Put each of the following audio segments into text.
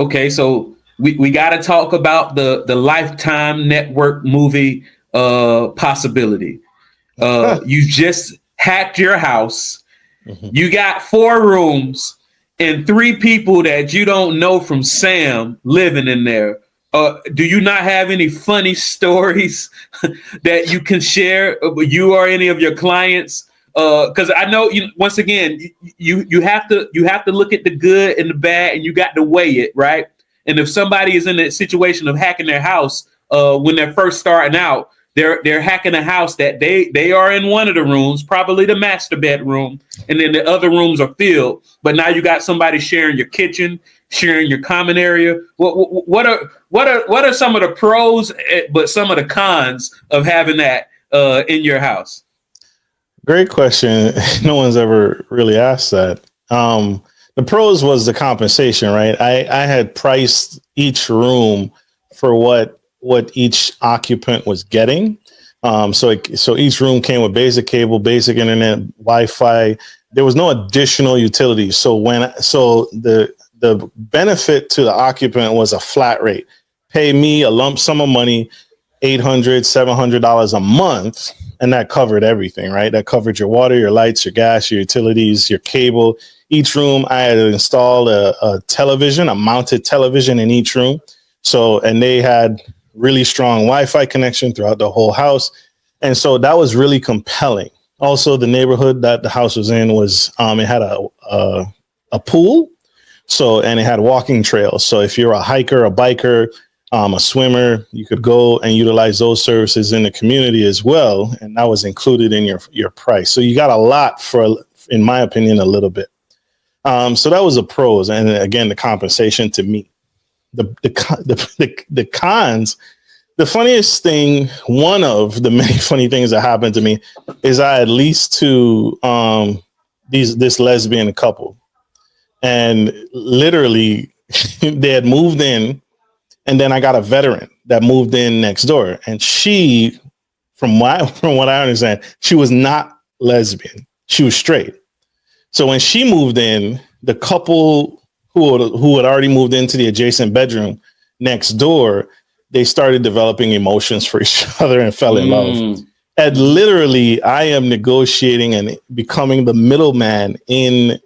Okay, so we got to talk about the Lifetime Network movie possibility. You just hacked your house. Mhm. You got 4 rooms and 3 people that you don't know from Sam living in there. Do you not have any funny stories that you can share, you or any of your clients? Because I know once again, you have to look at the good and the bad, and you got to weigh it, right? And if somebody is in that situation of hacking their house when they're first starting out, they're hacking a house that they are in one of the rooms, probably the master bedroom, and then the other rooms are filled. But now you got somebody sharing your kitchen, sharing your common area. What are some of the pros, but some of the cons of having that in your house? Great question. No one's ever really asked that. The pros was the compensation, right? I had priced each room for what each occupant was getting. So each room came with basic cable, basic internet, Wi-Fi. There was no additional utilities. So the benefit to the occupant was a flat rate. Pay me a lump sum of money, $800, $700 a month, and that covered everything, right? That covered your water, your lights, your gas, your utilities, your cable. Each room, I had installed a television, a mounted television in each room. And they had really strong Wi-Fi connection throughout the whole house. And so that was really compelling. Also, the neighborhood that the house was in was, it had a pool. And it had walking trails. So if you're a hiker, a biker, a swimmer, you could go and utilize those services in the community as well. And that was included in your price. So you got a lot for, in my opinion, a little bit. So that was the pros. And again, the compensation to me. The cons, the funniest thing, one of the many funny things that happened to me is I had leased to this lesbian couple. And literally they had moved in, and then I got a veteran that moved in next door. And she, from what I understand, she was not lesbian. She was straight. So when she moved in, the couple who had already moved into the adjacent bedroom next door, they started developing emotions for each other and fell in love. And literally, I am negotiating and becoming the middleman in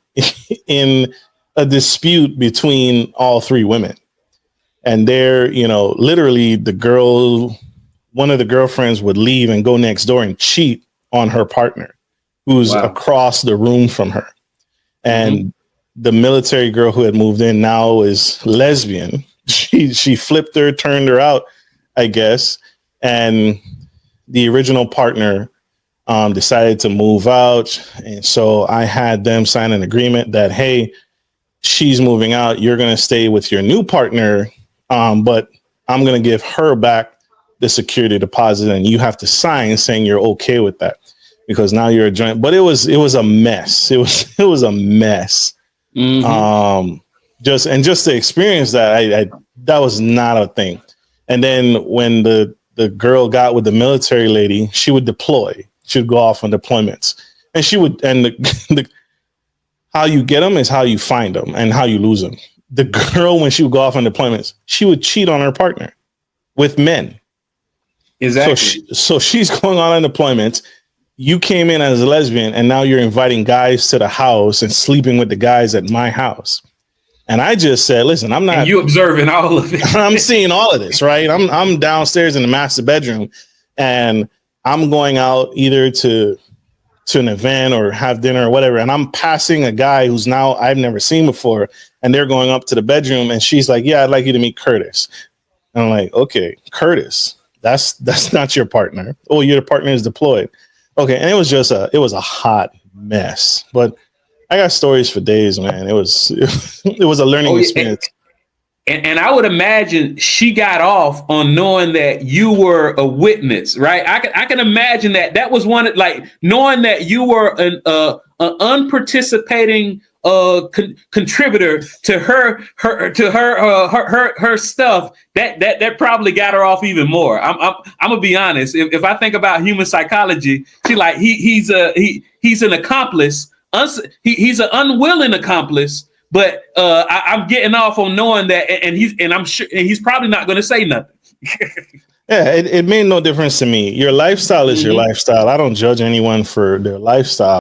a dispute between all 3 women. And they're, literally one of the girlfriends would leave and go next door and cheat on her partner who's across the room from her. And the military girl who had moved in now is lesbian. She flipped her, turned her out, I guess. And the original partner decided to move out. And so I had them sign an agreement that, hey, she's moving out. You're going to stay with your new partner. But I'm going to give her back the security deposit, and you have to sign saying you're okay with that, because now you're a joint. But it was a mess. It was a mess. Just to experience that, that was not a thing. And then when the girl got with the military lady, she would deploy. She would go off on deployments, and the how you get them is how you find them and how you lose them. The girl, when she would go off on deployments, she would cheat on her partner with men. Exactly. So she's going on deployments. You came in as a lesbian, and now you're inviting guys to the house and sleeping with the guys at my house. And I just said, listen, I'm not. And you observing all of it. I'm seeing all of this, right? I'm downstairs in the master bedroom, and I'm going out either to an event or have dinner or whatever. And I'm passing a guy who's now I've never seen before. And they're going up to the bedroom, and she's like, yeah, I'd like you to meet Curtis. And I'm like, okay, Curtis, that's not your partner. Oh, your partner is deployed. Okay. And it was a hot mess, but I got stories for days, man. It was a learning experience. And I would imagine she got off on knowing that you were a witness, right? I can imagine that was one, like knowing that you were an unparticipating contributor to her stuff. That probably got her off even more. I'm gonna be honest. If I think about human psychology, she like he's an accomplice. He's an unwilling accomplice, But I'm getting off on knowing that, and I'm sure, and he's probably not going to say nothing. Yeah, it made no difference to me. Your lifestyle is your lifestyle. I don't judge anyone for their lifestyle.